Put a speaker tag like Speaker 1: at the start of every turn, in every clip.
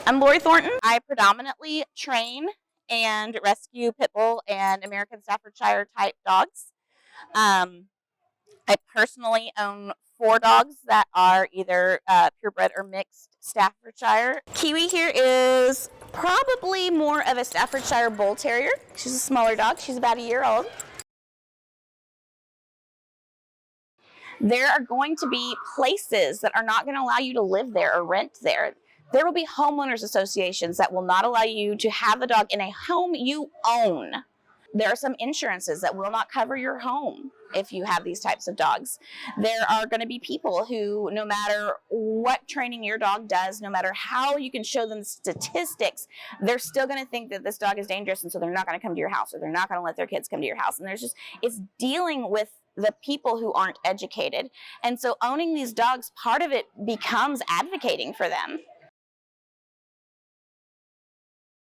Speaker 1: I'm Lori Thornton. I predominantly train and rescue pit bull and American Staffordshire type dogs. I personally own 4 dogs that are either purebred or mixed Staffordshire. Kiwi here is probably more of a Staffordshire Bull Terrier. She's a smaller dog. She's about a year old. There are going to be places that are not going to allow you to live there or rent there. There will be homeowners associations that will not allow you to have the dog in a home you own. There are some insurances that will not cover your home if you have these types of dogs. There are going to be people who, no matter what training your dog does, no matter how you can show them statistics, they're still going to think that this dog is dangerous, and so they're not going to come to your house, or they're not going to let their kids come to your house. And it's dealing with the people who aren't educated. And so owning these dogs, part of it becomes advocating for them.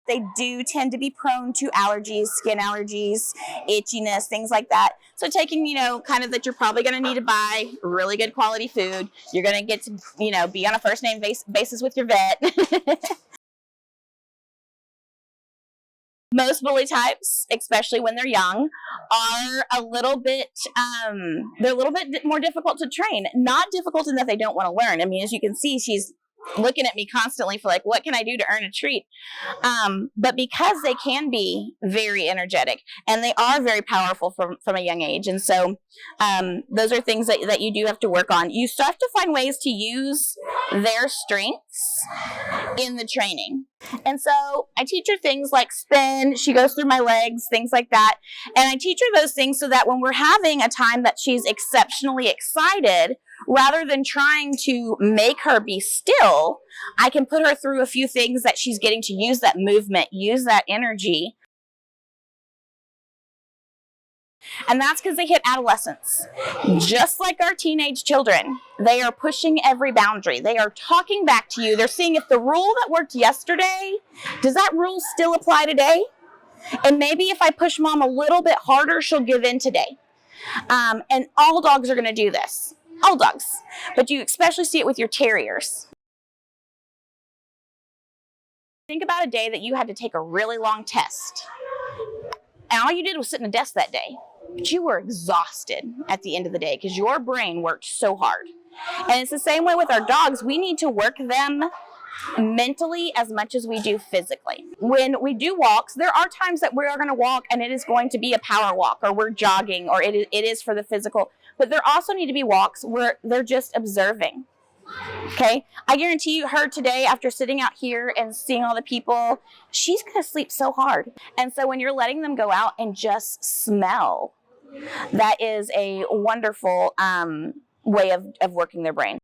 Speaker 1: They do tend to be prone to allergies, skin allergies, itchiness, things like that. So taking, kind of that you're probably going to need to buy really good quality food. You're going to get to, be on a first name basis with your vet. Most bully types, especially when they're young, are a little bit, they're a little bit more difficult to train. Not difficult in that they don't want to learn. I mean, as you can see, she's looking at me constantly for what can I do to earn a treat? But because they can be very energetic and they are very powerful from a young age. And so those are things that you do have to work on. You still have to find ways to use their strengths in the training. And so I teach her things like spin. She goes through my legs, things like that. And I teach her those things so that when we're having a time that she's exceptionally excited, rather than trying to make her be still, I can put her through a few things that she's getting to use that movement, use that energy. And that's because they hit adolescence. Just like our teenage children, they are pushing every boundary. They are talking back to you. They're seeing if the rule that worked yesterday, does that rule still apply today? And maybe if I push mom a little bit harder, she'll give in today. And all dogs are going to do this. All dogs. But you especially see it with your terriers. Think about a day that you had to take a really long test. And all you did was sit in a desk that day. But you were exhausted at the end of the day because your brain worked so hard. And it's the same way with our dogs. We need to work them mentally as much as we do physically. When we do walks, there are times that we are going to walk and it is going to be a power walk, or we're jogging, or it is for the physical. But there also need to be walks where they're just observing. Okay? I guarantee you, her today, after sitting out here and seeing all the people, she's going to sleep so hard. And so when you're letting them go out and just smell, that is a wonderful way of working their brain.